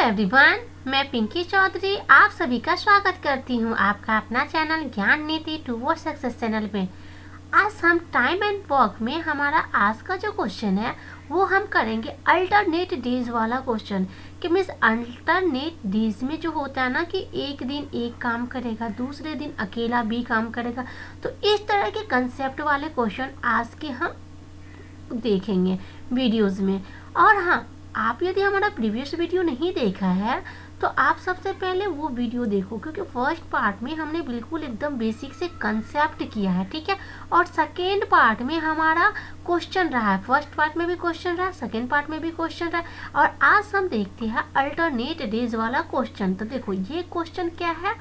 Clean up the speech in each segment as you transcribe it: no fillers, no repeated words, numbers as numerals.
Everyone, मैं पिंकी चौधरी आप सभी का स्वागत करती हूँ आपका अपना चैनल ज्ञान नीति टूवर्ड्स सक्सेस चैनल में। आज हम टाइम एंड वर्क में हमारा आज का जो क्वेश्चन है वो हम करेंगे अल्टरनेट डेज वाला क्वेश्चन। कि मीन्स अल्टरनेट डेज में जो होता है ना कि एक दिन एक काम करेगा, दूसरे दिन अकेला भी काम करेगा। तो इस तरह के कंसेप्ट वाले क्वेश्चन आज के हम देखेंगे वीडियोज़ में। और हाँ, आप यदि हमारा प्रीवियस वीडियो नहीं देखा है तो आप सबसे पहले वो वीडियो देखो, क्योंकि फर्स्ट पार्ट में हमने बिल्कुल एकदम बेसिक से कंसेप्ट किया है, ठीक है। और सेकेंड पार्ट में हमारा क्वेश्चन रहा है, फर्स्ट पार्ट में भी क्वेश्चन रहा, सेकेंड पार्ट में भी क्वेश्चन रहा। और आज हम देखते हैं अल्टरनेट डेज वाला क्वेश्चन। तो देखो ये क्वेश्चन क्या है,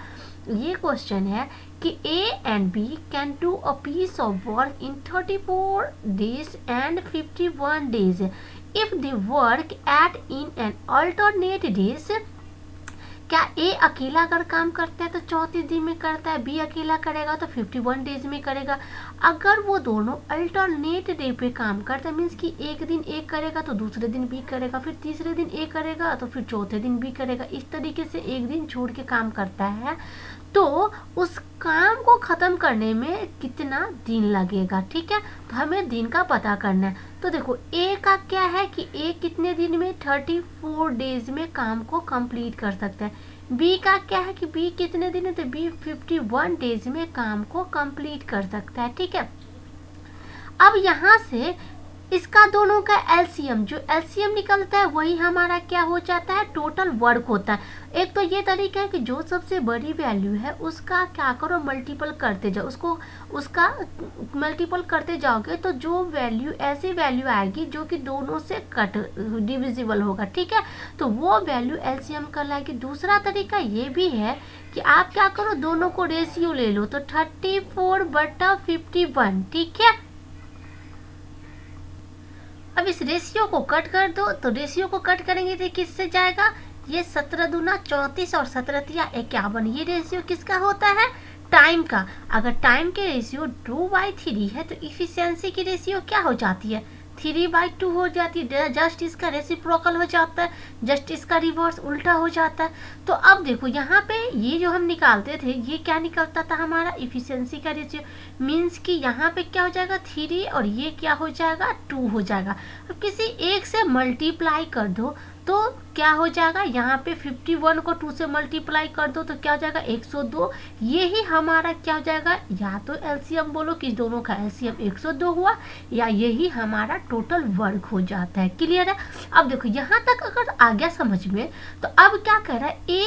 ये क्वेश्चन है कि A and B can do a piece of work in 34 days and 51 days if they work at in an alternate days। क्या A अकेला अगर काम करता है तो 34 दिन में करता है, B अकेला करेगा तो 51 डेज में करेगा। अगर वो दोनों अल्टरनेट डे पे काम करते हैं, मीन्स कि एक दिन एक करेगा तो दूसरे दिन B करेगा, फिर तीसरे दिन A करेगा तो फिर चौथे दिन B करेगा, इस तरीके से एक दिन छोड़ के काम करता है, तो उस काम को ख़त्म करने में कितना दिन लगेगा, ठीक है। तो हमें दिन का पता करना है। तो देखो A का क्या है कि A कितने दिन में 34 डेज में काम को कंप्लीट कर सकता है। B का क्या है कि B कितने दिन में, तो B 51 डेज में काम को कंप्लीट कर सकता है, ठीक है। अब यहाँ से इसका दोनों का एलसीएम, जो एलसीएम निकलता है वही हमारा क्या हो जाता है, टोटल वर्क होता है। एक तो ये तरीका है कि जो सबसे बड़ी वैल्यू है उसका क्या करो, मल्टीपल करते जाओ, उसका मल्टीपल करते जाओगे तो जो वैल्यू ऐसी वैल्यू आएगी जो कि दोनों से कट डिविजिबल होगा, ठीक है। तो वो वैल्यू एलसीएम कहलाएगी। दूसरा तरीका ये भी है कि आप क्या करो, दोनों को रेशियो ले लो, तो 34/51, ठीक है। अब इस रेशियो को कट कर दो, तो रेशियो को कट करेंगे तो किससे जाएगा, ये 17 दूना 34 और 17 तिया 51। ये रेशियो किसका होता है, टाइम का। अगर टाइम के रेशियो 2/3 है तो इफिशियंसी की रेशियो क्या हो जाती है, 3/2 हो जाती है। जस्ट इसका रेसिप्रोकल हो जाता है, जस्ट इसका रिवर्स उल्टा हो जाता है। तो अब देखो यहाँ पे ये जो हम निकालते थे ये क्या निकलता था, हमारा इफिशियंसी का रेशियो। मीन्स कि यहाँ पे क्या हो जाएगा 3 और ये क्या हो जाएगा 2 हो जाएगा। अब किसी एक से मल्टीप्लाई कर दो तो क्या हो जाएगा, यहाँ पे 51 को 2 से मल्टीप्लाई कर दो तो क्या हो जाएगा 102। यही हमारा क्या हो जाएगा, या तो एलसीएम बोलो कि दोनों का एलसीएम 102 हुआ, या यही हमारा टोटल वर्क हो जाता है। क्लियर है। अब देखो यहाँ तक अगर आ गया समझ में, तो अब क्या कह रहा है, A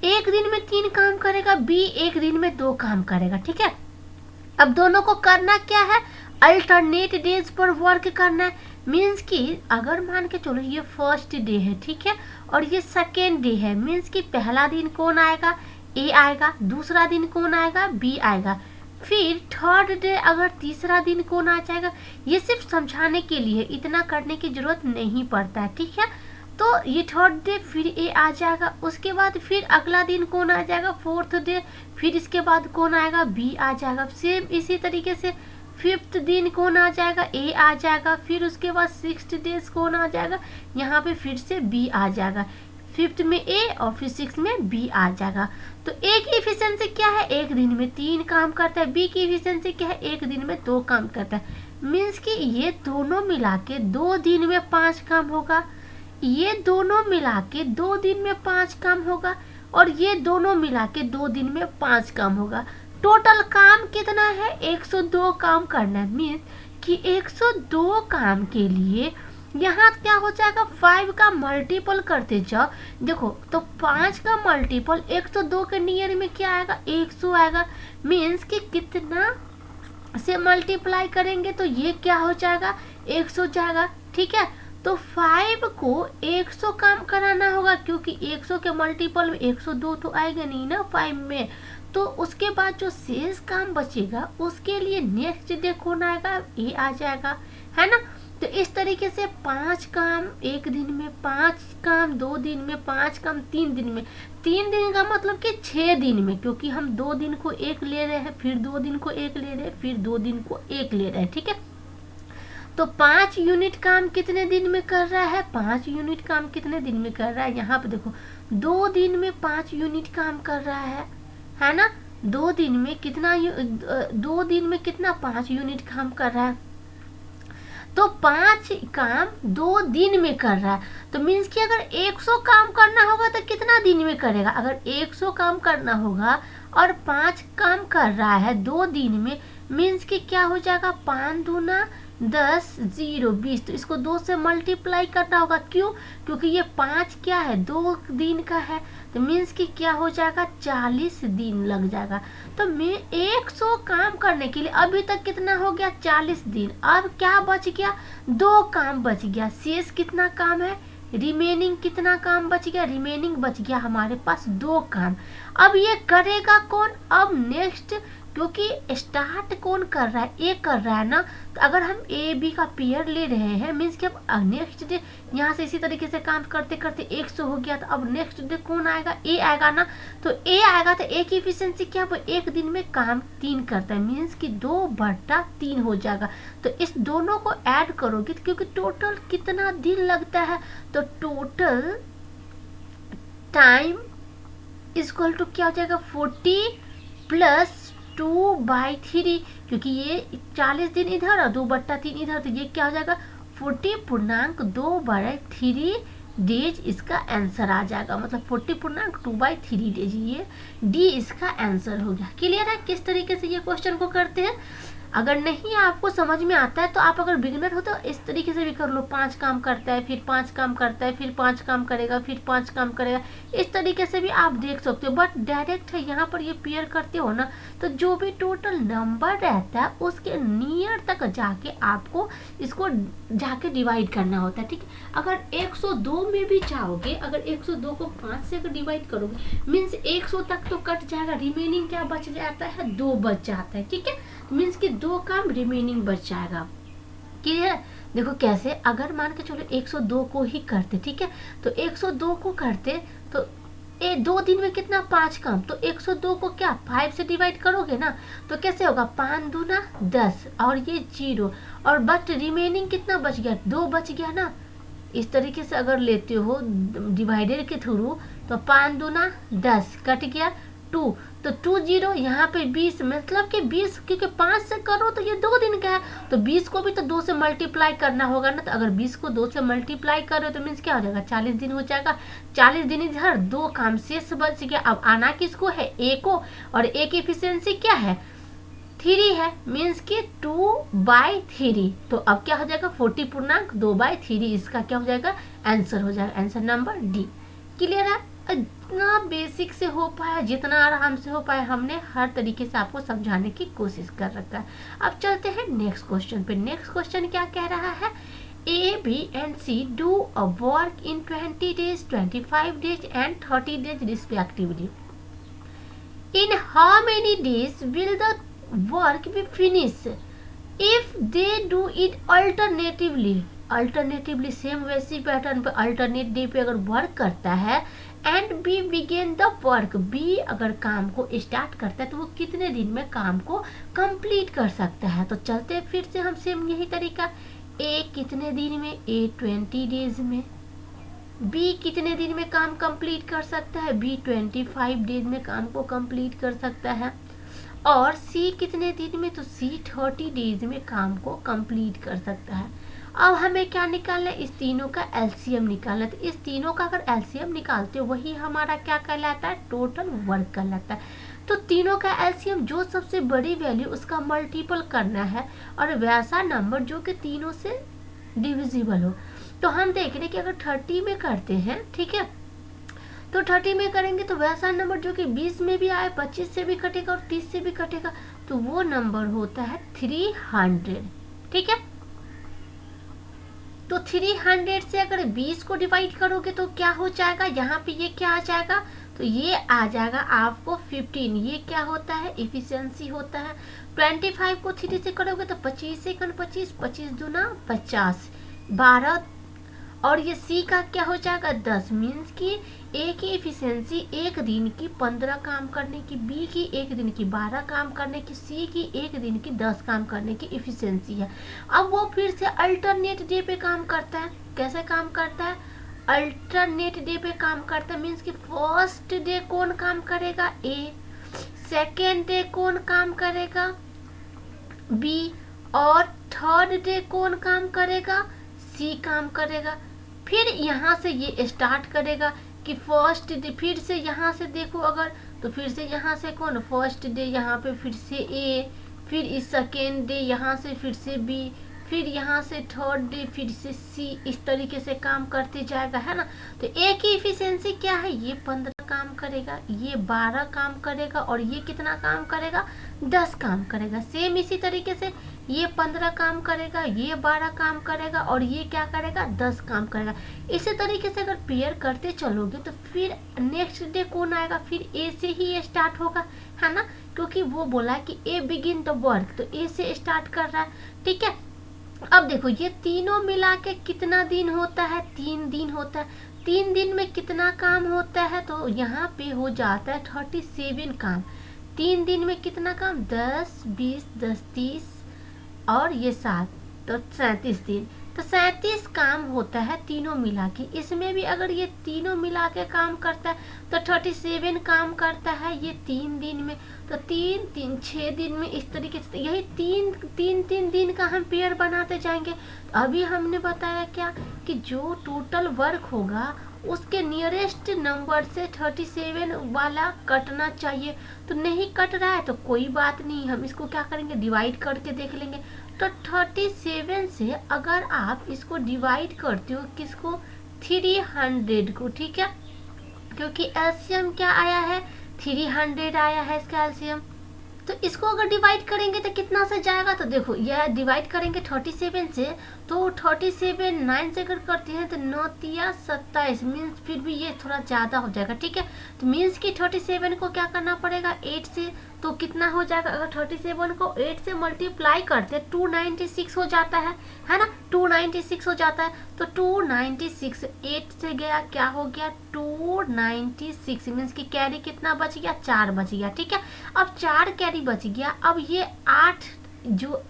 एक दिन में 3 काम करेगा, B एक दिन में 2 काम करेगा, ठीक है। अब दोनों को करना क्या है, अल्टरनेट डेज पर वर्क करना है। मीन्स कि अगर मान के चलो ये फर्स्ट डे है, ठीक है, और ये सेकेंड डे है, मीन्स कि पहला दिन कौन आएगा, A आएगा, दूसरा दिन कौन आएगा, B आएगा, फिर थर्ड डे अगर तीसरा दिन कौन आ जाएगा। ये सिर्फ समझाने के लिए, इतना करने की जरूरत नहीं पड़ता है, ठीक है। तो ये थर्ड डे फिर A आ जाएगा, उसके बाद फिर अगला दिन कौन आ जाएगा, फोर्थ डे, फिर इसके बाद कौन आएगा, B आ जाएगा। सेम इसी तरीके से फिफ्थ दिन कौन आ जाएगा, A आ जाएगा, फिर उसके बाद 6 डेज कौन आ जाएगा, यहाँ पे फिर से B आ जाएगा। फिफ्थ में A और फिर 6 में B आ जाएगा। तो A की इफिशियंसी क्या है, एक दिन में 3 काम करता है। B की इफिशियंसी क्या है, एक दिन में 2 काम करता है। मीन्स कि ये दोनों मिला के 2 दिन में 5 काम होगा, ये दोनों मिला के 2 दिन में 5 काम होगा, और ये दोनों मिला के 2 दिन में 5 काम होगा। टोटल काम कितना है, 102 काम करना है। मीन्स कि 102 काम के लिए यहाँ क्या हो जाएगा, 5 का मल्टीपल करते जाओ। देखो तो 5 का मल्टीपल 102 के नियर में क्या आएगा, 100 आएगा। मीन्स कि कितना से मल्टीप्लाई करेंगे तो ये क्या हो जाएगा, 100 जाएगा, ठीक है। तो 5 को 100 काम कराना होगा, क्योंकि 100 के मल्टीपल में 102 तो आएगा नहीं ना 5 में। तो उसके बाद जो शेष काम बचेगा उसके लिए नेक्स्ट डे कौन आएगा, A आ जाएगा, है ना। तो इस तरीके से 5 काम एक दिन में, 5 काम 2 दिन में, 5 काम 3 दिन में। 3 दिन का मतलब कि 6 दिन में, क्योंकि हम 2 दिन को 1 ले रहे हैं, फिर 2 दिन को 1 ले रहे हैं, फिर 2 दिन को 1 ले रहे हैं, ठीक है। तो 5 यूनिट काम कितने दिन में कर रहा है, 5 यूनिट काम कितने दिन में कर रहा है, यहाँ पे देखो 2 दिन में 5 यूनिट काम कर रहा है ना। 2 दिन में कितना 2 दिन में कितना 5 यूनिट काम कर रहा है, तो 5 काम 2 दिन में कर रहा है। तो मीन्स कि अगर 100 काम करना होगा तो कितना दिन में करेगा, अगर 100 काम करना होगा और 5 काम कर रहा है 2 दिन में, मीन्स कि क्या हो जाएगा, 5 दूना 10 0 20, तो इसको 2 से मल्टीप्लाई करना होगा। क्यों, क्योंकि ये 5 क्या है, 2 दिन का है, तो मीन्स कि क्या हो जाएगा, 40 दिन लग जाएगा। तो मैं 100 काम करने के लिए अभी तक कितना हो गया, 40 दिन। अब क्या बच गया, 2 काम बच गया। शेष कितना काम है, रिमेनिंग कितना काम बच गया, रिमेनिंग बच गया हमारे पास 2 काम। अब ये करेगा कौन, अब नेक्स्ट, क्योंकि स्टार्ट कौन कर रहा है, ए कर रहा है ना। तो अगर हम ए बी का पेयर ले रहे हैं, मीन्स कि अब नेक्स्ट डे यहाँ से इसी तरीके से काम करते करते 100 हो गया, तो अब नेक्स्ट डे कौन आएगा, ए आएगा ना। तो ए आएगा तो ए की इफिशिएंसी क्या, वो 1 दिन में काम 3 करता है, मीन्स कि 2/3 हो जाएगा। तो इस दोनों को ऐड करोगे क्योंकि टोटल कितना दिन लगता है, तो टोटल टाइम इक्वल टू क्या हो जाएगा, 40 + 2/3, क्योंकि ये 40 दिन इधर और 2/3 इधर, तो ये क्या हो जाएगा 40.2/3 डेज इसका आंसर आ जाएगा, मतलब 40.2/3 डेज, ये डी इसका आंसर हो गया। क्लियर है किस तरीके से ये क्वेश्चन को करते हैं। अगर नहीं आपको समझ में आता है तो आप अगर बिगिनर हो तो इस तरीके से भी कर लो, 5 काम करता है, फिर 5 काम करता है, फिर 5 काम करेगा, फिर 5 काम करेगा, इस तरीके से भी आप देख सकते हो। बट डायरेक्ट है यहाँ पर ये पेयर करते हो ना, तो जो भी टोटल नंबर रहता है उसके नियर तक जाके आपको इसको जाके डिवाइड करना होता है, ठीक है। अगर 102 में भी चाहोगे, अगर 102 को 5 से अगर डिवाइड करोगे, मीन्स 100 तक तो कट जाएगा, रिमेनिंग क्या बच जाता है, 2 बच जाता है, ठीक है। मीन्स कि 2 काम रिमेनिंग बच जाएगा। क्लियर है, देखो कैसे, अगर मान के चलो 102 को ही करते, ठीक है, तो 102 को करते तो 2 दिन में कितना 5 काम, तो 102 को क्या 5 से डिवाइड करोगे ना, तो कैसे होगा, 5 दूना 10 और ये 0, और बट रिमेनिंग कितना बच गया, 2 बच गया ना। इस तरीके से अगर लेते हो डिवाइडेड के थ्रू, तो 5 दूना 10 कट गया 2, तो 2 0 यहाँ पे 20, मतलब कि 20, क्योंकि 5 से करो तो ये 2 दिन का है, तो 20 को भी तो 2 से मल्टीप्लाई करना होगा ना। तो अगर 20 को 2 से मल्टीप्लाई करो तो मीन्स क्या हो जाएगा, 40 दिन हो जाएगा। 40 दिन इधर 2 काम शेष बच गया। अब आना किसको है, ए को, और ए की एफिशिएंसी क्या है, 3 है, मीन्स कि 2/3। तो अब क्या हो जाएगा, 40.2/3 इसका क्या हो जाएगा, आंसर हो जाएगा, आंसर नंबर डी। क्लियर है, इतना बेसिक से हो पाया, जितना आराम से हो पाया, हमने हर तरीके से आपको समझाने की कोशिश कर रखा है। अब चलते हैं नेक्स्ट क्वेश्चन पे। नेक्स्ट क्वेश्चन क्या कह रहा है, A, B and C do a work in 20 days, 25 days and 30 days respectively. In how many days will the work be finished if they do it alternatively same वैसी pattern पे alternate day पे अगर work करता है, and B begin the work, B अगर काम को start करता है तो वो कितने दिन में काम को कंप्लीट कर सकता है। तो चलते हैं फिर से हम सेम यही तरीका, ए कितने दिन में, ए 20 डेज में, बी कितने दिन में काम कंप्लीट कर सकता है, बी 25 डेज में काम को कंप्लीट कर सकता है, और सी कितने दिन में, तो सी 30 डेज में काम को कंप्लीट कर सकता है। अब हमें क्या निकालना है, इस तीनों का एलसीएम निकालना है। तो इस तीनों का अगर एलसीएम निकालते हो वही हमारा क्या कहलाता है, टोटल वर्क कहलाता है। तो तीनों का एलसीएम जो सबसे बड़ी वैल्यू उसका मल्टीपल करना है, और वैसा नंबर जो कि तीनों से डिविजिबल हो। तो हम देख रहे हैं कि अगर 30 में करते हैं, ठीक है, तो 30 में करेंगे तो वैसा नंबर जो कि 20 में भी आए, 25 से भी कटेगा और 30 से भी कटेगा, तो वो नंबर होता है 300, ठीक है। तो 300 से अगर 20 को डिवाइड करोगे तो क्या हो जाएगा, यहाँ पे ये क्या आ जाएगा, तो ये आ जाएगा आपको 15। ये क्या होता है, इफिशिएंसी होता है। 25 को 3 से करोगे तो 25 सेकंड 25, 25 दूना 50, 12, और ये सी का क्या हो जाएगा 10, मीन्स कि ए की इफिशियंसी एक दिन की 15 काम करने की, बी की एक दिन की 12 काम करने की, सी की एक दिन की 10 काम करने की इफिशियंसी है। अब वो फिर से अल्टरनेट डे पे काम करता है। कैसे काम करता है? अल्टरनेट डे पे काम करता है, मीन्स कि फर्स्ट डे कौन काम करेगा? ए। सेकेंड डे कौन काम करेगा? बी। और थर्ड डे कौन काम करेगा? सी काम करेगा। फिर यहाँ से ये स्टार्ट करेगा कि फर्स्ट डे, फिर से यहाँ से देखो अगर, तो फिर से यहाँ से कौन? फर्स्ट डे यहाँ पे फिर से ए, फिर इस सेकेंड डे यहाँ से फिर से बी, फिर यहाँ से थर्ड डे फिर से सी, इस तरीके से काम करते जाएगा, है ना। तो ए की इफिशियंसी क्या है? ये 15 काम करेगा, ये 12 काम करेगा, और ये कितना काम करेगा? 10 काम करेगा। सेम इसी तरीके से ये 15 काम करेगा, ये 12 काम करेगा, और ये क्या करेगा? 10 काम करेगा। इसी तरीके से अगर पेयर करते चलोगे तो फिर नेक्स्ट डे कौन आएगा? फिर ए से ही स्टार्ट होगा, है ना, क्योंकि वो बोला कि ए बिगिन द वर्क, तो ए से स्टार्ट कर रहा है। ठीक है, अब देखो ये तीनों मिला के कितना दिन होता है? 3 दिन होता है। 3 दिन में कितना काम होता है? तो यहाँ पे हो जाता है 37 काम। 3 दिन में कितना काम? 10, 20, 10, 30 और ये 7, तो 37 दिन। तो 37 काम होता है तीनों मिला के। इसमें भी अगर ये तीनों मिला के काम करता है तो 37 काम करता है ये 3 दिन में। तो 3, 3, 6 दिन में, इस तरीके से यही 3 दिन का हम पेयर बनाते जाएंगे। तो अभी हमने बताया क्या कि जो टोटल वर्क होगा उसके नियरेस्ट नंबर से 37 वाला कटना चाहिए। तो नहीं कट रहा है तो कोई बात नहीं, हम इसको क्या करेंगे? डिवाइड करके देख लेंगे। तो 37 से अगर आप इसको डिवाइड करते हो किसको? 300 को, ठीक है, क्योंकि एलसीएम क्या आया है? 300 आया है इसका एलसीएम। तो इसको अगर डिवाइड करेंगे तो कितना से जाएगा? तो देखो यह डिवाइड करेंगे 37 से, तो 37 9 से अगर करते हैं तो 9 तिया 27, मीन्स फिर भी ये थोड़ा ज़्यादा हो जाएगा। ठीक है, तो मीन्स कि 37 को क्या करना पड़ेगा? 8 से, तो कितना हो जाएगा? अगर 37 को 8 से मल्टीप्लाई करते 296 हो जाता है ना, 296 हो जाता है। तो 296 8 से गया, क्या हो गया? 296, मीन्स कि कैरी कितना बच गया? 4 बच गया। ठीक है, अब 4 कैरी बच गया। अब ये 8 जो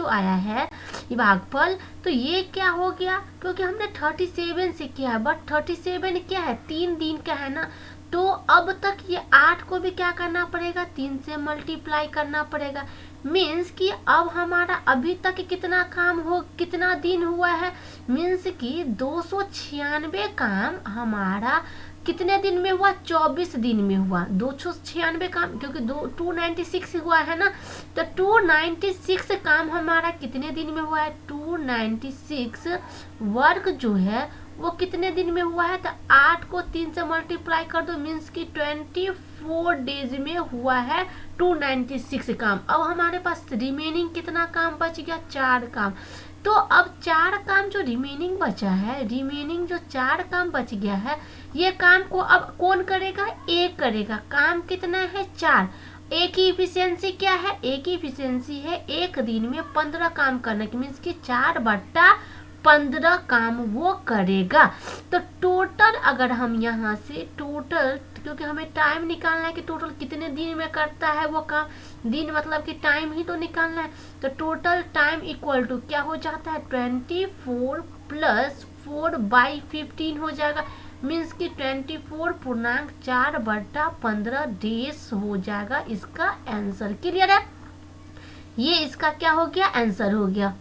आया है ये भागफल, तो ये क्या हो गया? क्योंकि हमने 37 से किया है, बट 37 क्या है? 3 दिन का है ना। तो अब तक ये 8 को भी क्या करना पड़ेगा? 3 से मल्टीप्लाई करना पड़ेगा। मीन्स कि अब हमारा अभी तक कितना दिन हुआ है? मीन्स कि 296 काम हमारा कितने दिन में हुआ? 24 दिन में हुआ 296 काम, क्योंकि 296 हुआ है ना। तो 296 काम हमारा कितने दिन में हुआ है? 296 वर्क जो है वो कितने दिन में हुआ है? तो 8 को 3 से मल्टीप्लाई कर दो, मीन्स कि 24 डेज में हुआ है 296 काम। अब हमारे पास रिमेनिंग कितना काम बच गया? 4 काम। तो अब 4 काम जो रिमेनिंग बचा है, रिमेनिंग जो 4 काम बच गया है, ये काम को अब कौन करेगा? ए करेगा। काम कितना है? 4। ए की इफिशियंसी क्या है? ए की इफिशियंसी है एक दिन में 15 काम करने की, मीन्स कि 4/15 काम वो करेगा। तो टोटल अगर हम यहाँ से टोटल, क्योंकि हमें टाइम निकालना है कि टोटल कितने दिन में करता है वो काम, दिन मतलब कि टाइम ही तो निकालना है। तो टोटल टाइम इक्वल टू क्या हो जाता है? 24 + 4/15 हो जाएगा, मीन्स कि 24.4/15 डेज हो जाएगा इसका आंसर। क्लियर है? ये इसका क्या हो गया? आंसर हो गया।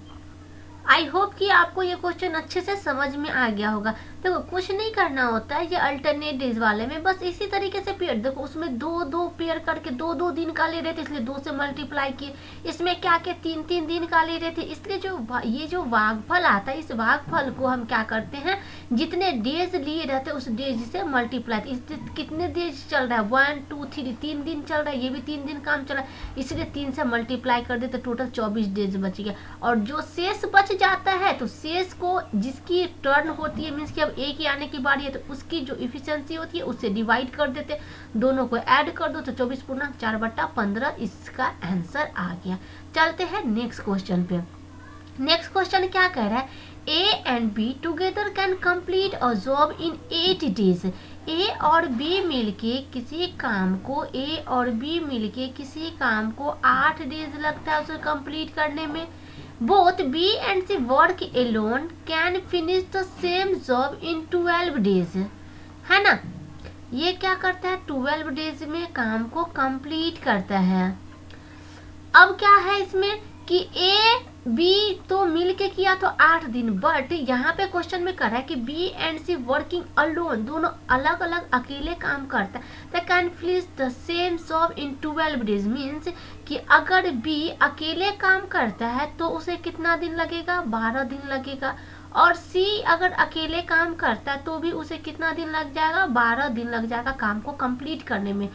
आई होप कि आपको ये क्वेश्चन अच्छे से समझ में आ गया होगा। देखो कुछ नहीं करना होता है ये अल्टरनेट डेज वाले में, बस इसी तरीके से पेयर, देखो उसमें 2-2 पेयर करके 2-2 दिन का ले रहे थे, इसलिए 2 से मल्टीप्लाई किए। इसमें क्या के 3-3 दिन का ले रहे थे, इसलिए ये जो भागफल आता है, इस भागफल को हम क्या करते हैं, जितने डेज लिए रहते हैं उस डेज से मल्टीप्लाई। कितने डेज चल रहा है? 1, 2, 3, 3 दिन चल रहा है, ये भी 3 दिन काम चल रहा है, इसलिए 3 से मल्टीप्लाई कर दे तो टोटल 24 डेज बच गया। और जो शेष बच जाता है, तो शेष को जिसकी टर्न होती है, मीन्स कि अब ए की आने की बारी है, तो उसकी जो इफिशियंसी होती है उससे डिवाइड कर देते, दोनों को ऐड कर दो तो 24.4/15 इसका आंसर आ गया। चलते हैं नेक्स्ट क्वेश्चन पे। नेक्स्ट क्वेश्चन क्या कह रहा है? A and B together can complete a job in 8 days. A और बी मिलके किसी काम को ए और बी मिलके किसी काम को 8 डेज लगता है उसे कंप्लीट करने में। Both B and C work alone can finish the same job in 12 days, है ना। ये क्या करता है, 12 डेज में काम को कंप्लीट करता है। अब क्या है इसमें कि ए बी तो मिलके किया तो 8 दिन, बट यहाँ पे क्वेश्चन में कर रहा है कि B and C working alone, दोनों अलग अलग अकेले काम करता है। They can finish the same job in 12 days, means कि अगर बी अकेले काम करता है तो उसे कितना दिन लगेगा, 12 दिन लगेगा। और सी अगर अकेले काम करता है तो भी उसे कितना दिन लग जाएगा, 12 दिन लग जाएगा काम को कंप्लीट करने में।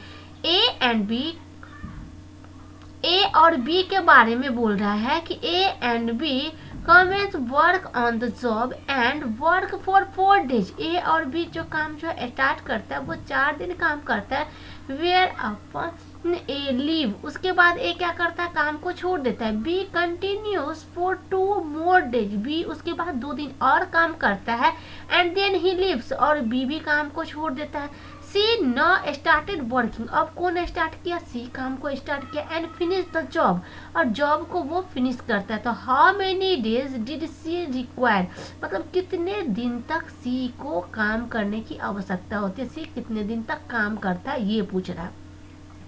ए और बी के बारे में बोल रहा है कि A and B commence work on the job and work for 4 days. A और बी जो काम जो स्टार्ट करता है वो 4 दिन काम करता है। वेयर अपन ए लीव, उसके बाद ए क्या करता है, काम को छोड़ देता है। B continues for 2 more days, B उसके बाद 2 दिन और काम करता है। एंड देन ही लीव्स, और बी भी काम को छोड़ देता है। सी न स्टार्टेड वर्किंग, अब कौन स्टार्ट किया, सी काम को स्टार्ट किया। एंड फिनिश द जॉब, और जॉब को वो फिनिश करता है। तो how many days did C require, मतलब कितने दिन तक सी को काम करने की आवश्यकता होती है, सी कितने दिन तक काम करता है ये पूछ रहा है।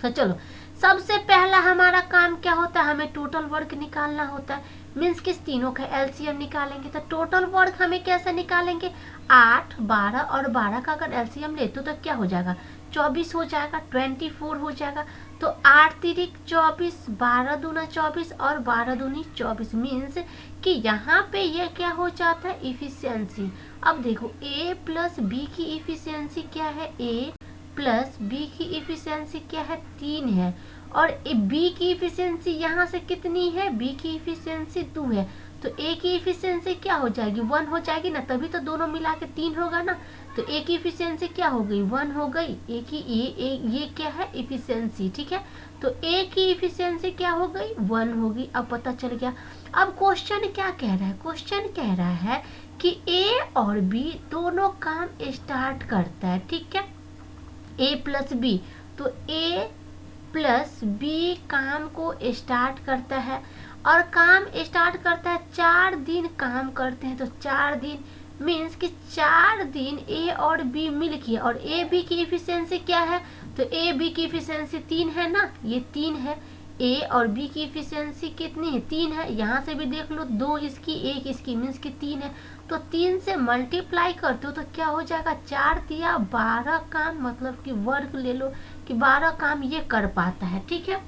तो चलो सबसे पहला हमारा काम क्या होता है, हमें टोटल वर्क निकालना होता है। मीन्स किस तीनों का एलसीएम निकालेंगे। तो टोटल वर्क हमें कैसे निकालेंगे, 8, 12 और 12 का अगर एलसीएम ले तो क्या हो जाएगा, 24 हो जाएगा, 24 हो जाएगा। तो 8 तिरिक 24, 12 दूना 24 और 12 दूनी 24, मीन्स कि यहाँ पे ये क्या हो जाता है, इफिशियंसी। अब देखो ए प्लस बी की इफिशियंसी क्या है, ए प्लस बी की इफिशियंसी क्या है, 3 है। और बी की इफिशियंसी यहाँ से कितनी है, बी की इफिशियंसी 2 है। तो ए की इफिशियंसी क्या हो जाएगी, 1 हो जाएगी ना, तभी तो दोनों मिला के 3 होगा ना। तो ए की इफिशियंसी क्या हो गई, 1 हो गई। ए की ये क्या है, इफिशियंसी, ठीक है। तो ए की इफिशियंसी क्या हो गई, 1 होगी। अब पता चल गया। अब क्वेश्चन क्या कह रहा है, क्वेश्चन कह रहा है कि ए और बी दोनों काम स्टार्ट करता है, ठीक है, ए प्लस बी। तो ए प्लस बी काम को स्टार्ट करता है, और काम स्टार्ट करता है, 4 दिन काम करते हैं। तो 4 दिन मीन्स कि 4 दिन ए और बी मिल के, और ए बी की इफिशियंसी क्या है, तो ए बी की इफिशियंसी 3 है ना, ये 3 है। ए और बी की इफिशियंसी कितनी है, 3 है। यहाँ से भी देख लो, 2 इसकी 1 इसकी, मीन्स कि 3 है। तो 3 से मल्टीप्लाई करते हो तो क्या हो जाएगा, 4 दिया 12 काम, मतलब कि वर्क ले लो कि 12 काम ये कर पाता है, ठीक है।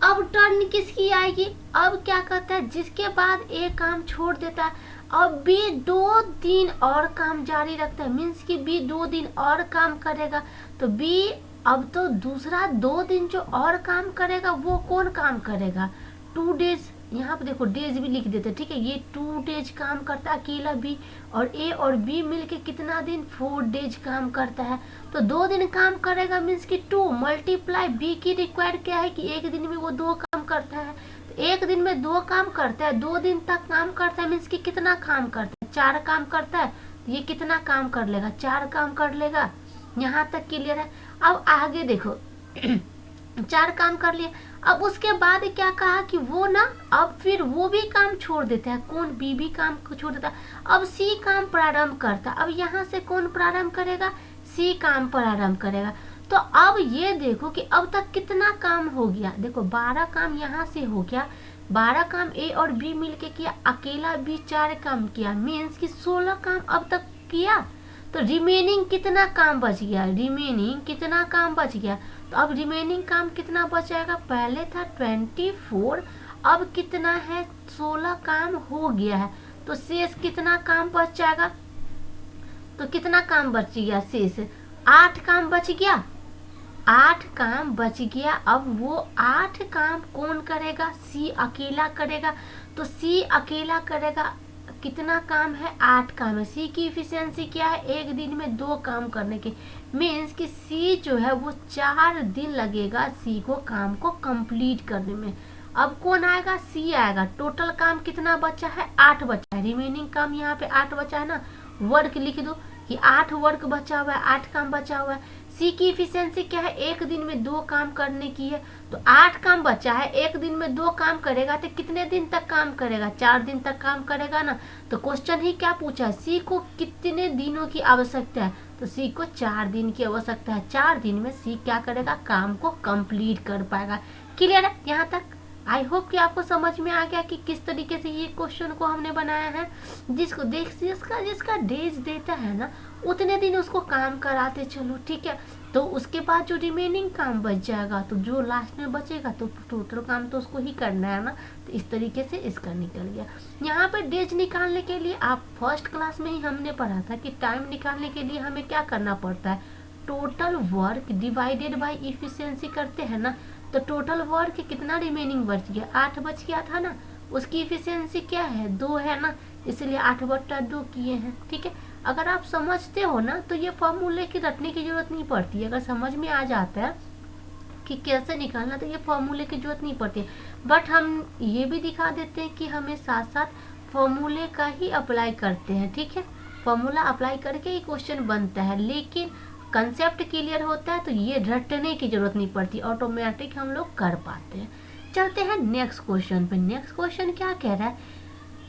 अब टर्न किसकी आएगी, अब क्या कहता है, जिसके बाद ए काम छोड़ देता है, अब बी 2 दिन और काम जारी रखता है, मीन्स कि बी 2 दिन और काम करेगा। तो बी अब तो दूसरा 2 दिन जो और काम करेगा वो कौन काम करेगा, 2 डेज। यहाँ पे देखो डेज भी लिख देते, ठीक है, ये 2 डेज काम करता है अकेला बी, और ए और बी मिलके कितना दिन, 4 डेज काम करता है। तो 2 दिन काम करेगा, मीन्स कि 2 मल्टीप्लाई बी की रिक्वायर क्या है कि एक दिन में वो 2 काम करता है। तो एक दिन में 2 काम करता है, 2 दिन तक काम करता है, मीन्स कि कितना काम करता है, 4 काम करता है। तो ये कितना काम कर लेगा, 4 काम कर लेगा। यहाँ तक क्लियर है। अब आगे देखो 4 काम कर लिया। अब उसके बाद क्या कहा कि वो ना, अब फिर वो भी काम छोड़ देता है, कौन, बी भी काम को छोड़ देता है। अब सी काम प्रारंभ करता है। अब यहाँ से कौन प्रारंभ करेगा, सी काम प्रारंभ करेगा। तो अब ये देखो कि अब तक कितना काम हो गया, देखो 12 काम यहाँ से हो गया, 12 काम ए और बी मिलके किया, अकेला बी 4 काम किया, मीन्स कि 16 काम अब तक किया। तो रिमेनिंग कितना काम बच गया, रिमेनिंग कितना काम बच गया। तो अब रिमेनिंग काम कितना बच जाएगा, पहले था 24, अब कितना है, 16 काम हो गया है। तो शेष कितना काम बच जाएगा, तो कितना काम बच गया, शेष 8 काम बच गया, 8 काम बच गया। अब वो 8 काम कौन करेगा, सी अकेला करेगा। तो सी अकेला करेगा, कितना काम है, 8 काम है। सी की इफिशियंसी क्या है, एक दिन में 2 काम करने के, मीन्स कि सी जो है वो 4 दिन लगेगा सी को काम को कंप्लीट करने में। अब कौन आएगा, सी आएगा। टोटल काम कितना बचा है, 8 बचा है। रिमेनिंग काम यहाँ पे 8 बचा है ना, वर्क लिख दो कि 8 वर्क बचा हुआ है, 8 काम बचा हुआ है। सी की इफिशियंसी क्या है, एक दिन में 2 काम करने की है, तो 8 काम बचा है। एक दिन में 2 काम करेगा तो कितने दिन तक काम करेगा, 4 दिन तक काम करेगा ना। तो क्वेश्चन ही क्या पूछा है, सी को कितने दिनों की आवश्यकता है, तो सी को 4 दिन की आवश्यकता है। 4 दिन में सी क्या करेगा, काम को कंप्लीट कर पाएगा। क्लियर है यहाँ तक? आई होप कि आपको समझ में आ गया कि किस तरीके से ये क्वेश्चन को हमने बनाया है। जिसको जिसका डेज देता है ना, उतने दिन उसको काम कराते चलो, ठीक है। तो उसके बाद जो रिमेनिंग काम बच जाएगा, तो जो लास्ट में बचेगा तो टोटल काम तो उसको ही करना है ना। तो इस तरीके से इसका निकल गया। यहाँ पे डेज निकालने के लिए आप फर्स्ट क्लास में ही हमने पढ़ा था कि टाइम निकालने के लिए हमें क्या करना पड़ता है, total work divided by efficiency करते हैं ना। तो टोटल वर्क कितना रिमेनिंग बच गया, 8 बच गया था ना। उसकी इफिशियंसी क्या है, 2 है ना, इसलिए 8/2 किए हैं, ठीक है। अगर आप समझते हो ना तो ये फॉर्मूले की रटने की जरूरत नहीं पड़ती है। अगर समझ में आ जाता है कि कैसे निकालना, तो ये फॉर्मूले की जरूरत नहीं पड़ती है। बट हम ये भी दिखा देते हैं कि हमें साथ साथ फॉर्मूले का ही अप्लाई करते हैं, ठीक है। फॉर्मूला अप्लाई करके ही क्वेश्चन बनता है, लेकिन कंसेप्ट क्लियर होता है तो ये रटने की जरूरत नहीं पड़ती, ऑटोमेटिक हम लोग कर पाते हैं। चलते हैं नेक्स्ट क्वेश्चन पे। नेक्स्ट क्वेश्चन क्या कह रहा है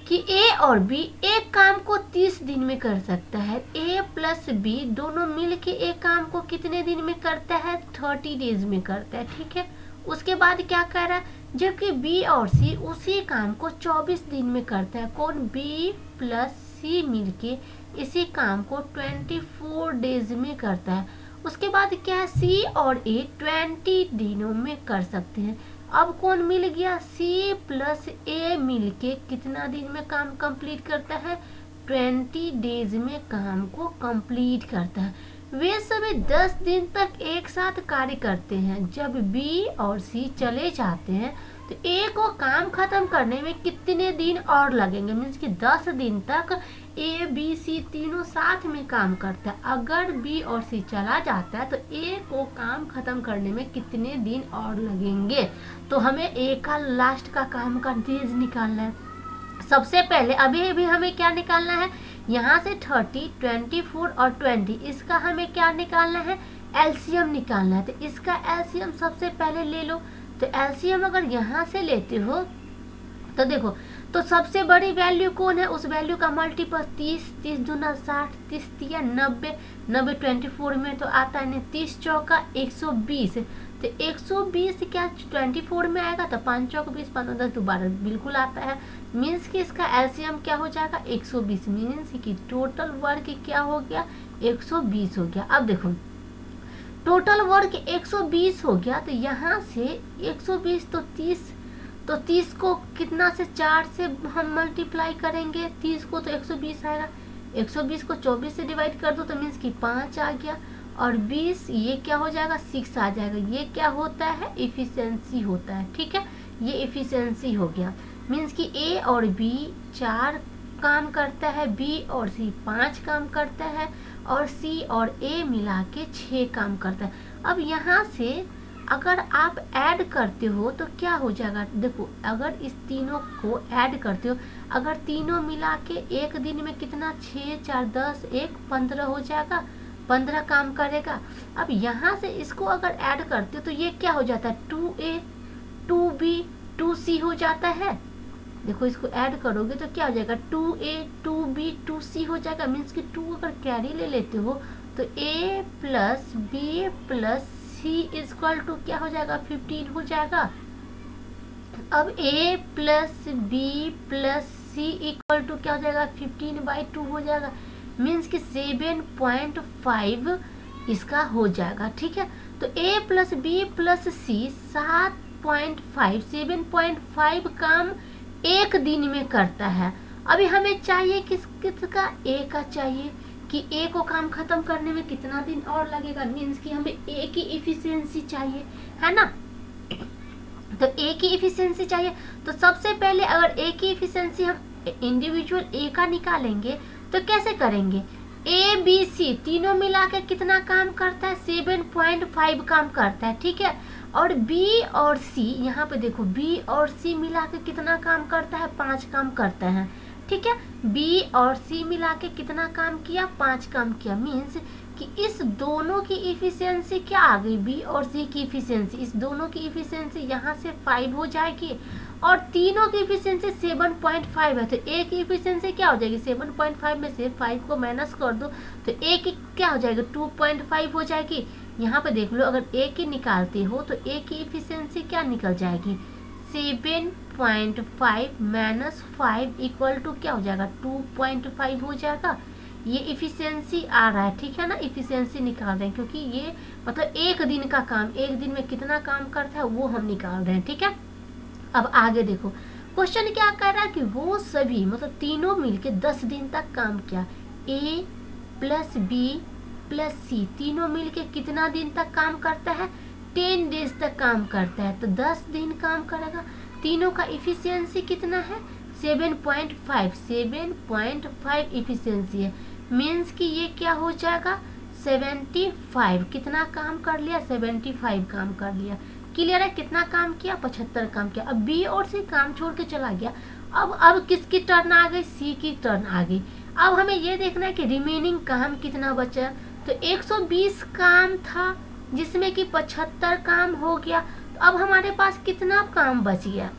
कि ए और बी एक काम को 30 दिन में कर सकता है। ए प्लस बी दोनों मिल के एक काम को कितने दिन में करता है, 30 डेज में करता है, ठीक है। उसके बाद क्या कह रहा है, जबकि बी और सी उसी काम को 24 दिन में करता है। कौन, बी प्लस सी मिलके इसी काम को 24 डेज में करता है। उसके बाद क्या है, सी और ए 20 दिनों में कर सकते हैं। अब कौन मिल गया, सी प्लस ए मिलके कितना दिन में काम कंप्लीट करता है, 20 डेज में काम को कंप्लीट करता है। वे सभी 10 दिन तक एक साथ कार्य करते हैं। जब बी और सी चले जाते हैं तो ए को काम खत्म करने में कितने दिन और लगेंगे, मीन्स कि 10 दिन तक ए बी सी तीनों साथ में काम करता है। अगर बी और सी चला जाता है तो ए को काम खत्म करने में कितने दिन और लगेंगे। तो हमें ए का लास्ट का काम का डेज निकालना है। सबसे पहले अभी भी हमें क्या निकालना है, यहाँ से 30, 24 और 20, इसका हमें क्या निकालना है, एलसीएम निकालना है। तो इसका एलसीएम सबसे पहले ले लो। तो एलसीएम अगर यहाँ से लेते हो तो देखो, तो सबसे बड़ी वैल्यू कौन है, उस वैल्यू का मल्टीपल 30, 30 दूना 60, 30 तिया 90, 90 24 में तो आता है 30 चौका 120। तो 120 क्या 24 में आएगा, तो 5 चौक 20, 5 10 12 बिल्कुल आता है। मीन्स कि इसका एलसीएम क्या हो जाएगा, 120। मीन्स कि टोटल वर्क क्या हो गया, 120 हो गया। अब देखो टोटल वर्क 120 हो गया, तो यहाँ से 120 तो 30, तो 30 को कितना से 4 से हम मल्टीप्लाई करेंगे, 30 को तो 120 आएगा, 120 को 24 से डिवाइड कर दो तो मीन्स कि 5 आ गया, और 20 ये क्या हो जाएगा, 6 आ जाएगा। ये क्या होता है, इफिशियंसी होता है, ठीक है। ये इफिशियंसी हो गया। मीन्स कि ए और बी 4 काम करता है, बी और सी 5 काम करता है, और सी और ए मिला के 6 काम करता है। अब यहाँ से अगर आप ऐड करते हो तो क्या हो जाएगा, देखो अगर इस तीनों को ऐड करते हो, अगर तीनों मिला के एक दिन में कितना, 6 4 10 1 15 हो जाएगा, 15 काम करेगा। अब यहाँ से इसको अगर ऐड करते हो तो ये क्या हो जाता है, 2A 2B 2C हो जाता है। देखो इसको ऐड करोगे तो क्या हो जाएगा, 2A 2B 2C हो जाएगा। मीन्स कि 2 अगर कैरी ले लेते हो तो A plus B plus C equal to क्या हो जाएगा, 15 हो जाएगा। अब A plus B plus C equal to क्या हो जाएगा, 15/2 हो जाएगा। मीन्स कि 7.5 इसका हो जाएगा, ठीक है। तो A plus B plus C 7.5 7.5 काम एक दिन में करता है। अभी हमें चाहिए किसका, ए का चाहिए कि ए को काम खत्म करने में कितना दिन और लगेगा। मीन्स कि हमें ए की इफिशियंसी चाहिए, है ना। तो ए की इफिशियंसी चाहिए, तो सबसे पहले अगर ए की इफिशियंसी हम इंडिविजुअल ए का निकालेंगे तो कैसे करेंगे, ए बी सी तीनों मिला के कितना काम करता है, 7.5 काम करता है, ठीक है। और बी और सी, यहाँ पे देखो बी और सी मिला के कितना काम करता है, 5 काम करता है, ठीक है। बी और सी मिला के कितना काम किया, 5 काम किया। मीन्स कि इस दोनों की इफिशियंसी क्या आ गई, बी और सी की इफिशियंसी, इस दोनों की इफिशियंसी यहाँ से 5 हो जाएगी और तीनों की इफिशियंसी 7.5 है, तो ए की इफिशियंसी क्या हो जाएगी, 7.5 में से 5 को माइनस कर दो तो ए की क्या हो जाएगा, 2.5 हो जाएगी। यहाँ पे देख लो, अगर ए की निकालते हो तो ए की इफिशियंसी क्या निकल जाएगी, 7.5 माइनस 5 इक्वल टू क्या हो जाएगा, 2.5 हो जाएगा। ये इफिशियंसी आ रहा है, ठीक है ना, इफिशियंसी निकाल रहे हैं क्योंकि ये मतलब एक दिन का काम, एक दिन में कितना काम करता है वो हम निकाल रहे हैं, ठीक है। अब आगे देखो क्वेश्चन क्या कह रहा है कि वो सभी मतलब तीनों मिलके 10 दिन तक काम किया, ए प्लस बी प्लस सी तीनों मिलके कितना दिन तक काम करता है, 10 डेज तक काम करता है, तो 10 दिन काम करेगा। तीनों का इफिशियंसी कितना है, 7.5 इफिशियंसी है। मीन्स कि ये क्या हो जाएगा, 75 कितना काम कर लिया, 75 काम कर लिया। क्लियर है, कितना काम किया, 75 काम किया। अब बी और सी काम छोड़ के चला गया। अब किसकी टर्न आ गई, सी की टर्न आ गई। अब हमें ये देखना है कि रिमेनिंग काम कितना बचा, तो 120 काम था जिसमें कि 75 काम हो गया, तो अब हमारे पास कितना काम बच गया,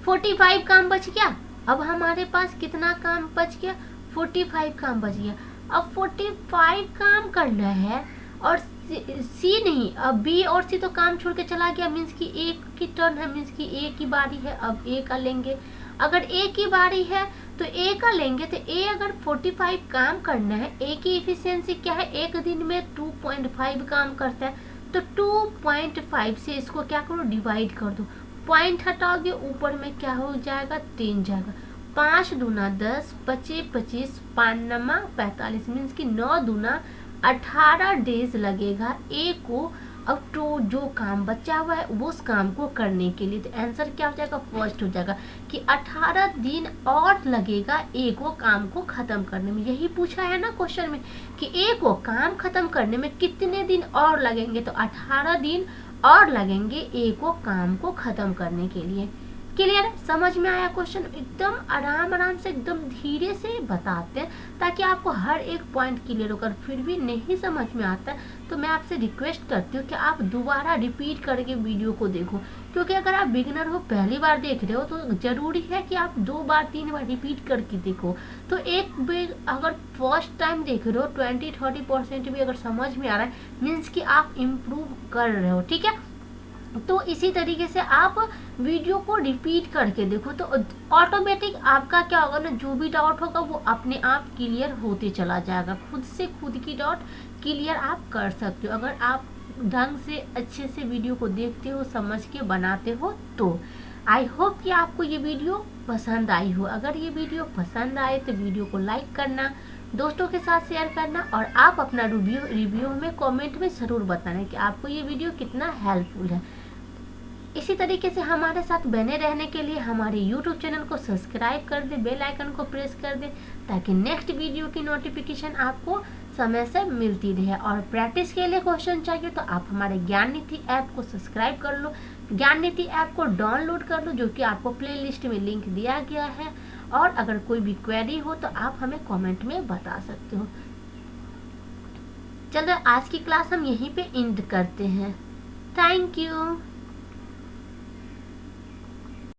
45 काम बच गया। अब हमारे पास कितना काम बच गया, 45 काम बच गया। अब 45 काम करना है और सी नहीं, अब बी और सी तो काम छोड़ के चला गया, मीन्स कि ए की टर्न है, मीन्स कि ए की बारी है। अब ए का लेंगे, अगर ए की बारी है तो ए का लेंगे, तो ए अगर 45 काम करना है, ए की इफिशियंसी क्या है, एक दिन में 2.5 काम करता है, तो 2.5 से इसको क्या करो, डिवाइड कर दो, पॉइंट हटाओगे ऊपर में क्या हो जाएगा, 3 जाएगा। 5 दूना 10, 25 25, 5 नमा 45, मीन्स कि 9 दूना 18 डेज लगेगा ए को अब तो जो काम बचा हुआ है उस काम को करने के लिए। तो आंसर क्या हो जाएगा, फर्स्ट हो जाएगा कि 18 दिन और लगेगा ए को काम को खत्म करने में। यही पूछा है ना क्वेश्चन में कि ए को काम खत्म करने में कितने दिन और लगेंगे, तो 18 दिन और लगेंगे ए को काम को खत्म करने के लिए। क्लियर है, समझ में आया क्वेश्चन, एकदम आराम से एकदम धीरे से बताते हैं ताकि आपको हर एक पॉइंट क्लियर हो। अगर फिर भी नहीं समझ में आता है तो मैं आपसे रिक्वेस्ट करती हूँ कि आप दोबारा रिपीट करके वीडियो को देखो, क्योंकि अगर आप बिगिनर हो, पहली बार देख रहे हो, तो जरूरी है कि आप 2 बार 3 बार रिपीट करके देखो। तो एक बार अगर फर्स्ट टाइम देख रहे हो 20-30% भी अगर समझ में आ रहा है, मीन्स कि आप इम्प्रूव कर रहे हो, ठीक है। तो इसी तरीके से आप वीडियो को रिपीट करके देखो, तो ऑटोमेटिक आपका क्या होगा ना, जो भी डाउट होगा वो अपने आप क्लियर होते चला जाएगा, खुद से खुद की डाउट क्लियर आप कर सकते हो अगर आप ढंग से अच्छे से वीडियो को देखते हो, समझ के बनाते हो। तो आई होप कि आपको ये वीडियो पसंद आई हो। अगर ये वीडियो पसंद आए तो वीडियो को लाइक करना, दोस्तों के साथ शेयर करना, और आप अपना रिव्यू में कमेंट में ज़रूर बताना कि आपको ये वीडियो कितना हेल्पफुल है। इसी तरीके से हमारे साथ बने रहने के लिए हमारे YouTube चैनल को सब्सक्राइब कर दे, बेल आइकन को प्रेस कर दे, ताकि नेक्स्ट वीडियो की नोटिफिकेशन आपको समय से मिलती रहे। और प्रैक्टिस के लिए क्वेश्चन चाहिए तो आप हमारे ज्ञान नीति ऐप को सब्सक्राइब कर लो, ज्ञान नीति ऐप को डाउनलोड कर लो, जो कि आपको प्लेलिस्ट में लिंक दिया गया है। और अगर कोई भी क्वेरी हो तो आप हमें कमेंट में बता सकते हो। चलो आज की क्लास हम यहीं पे एंड करते हैं। Thank you.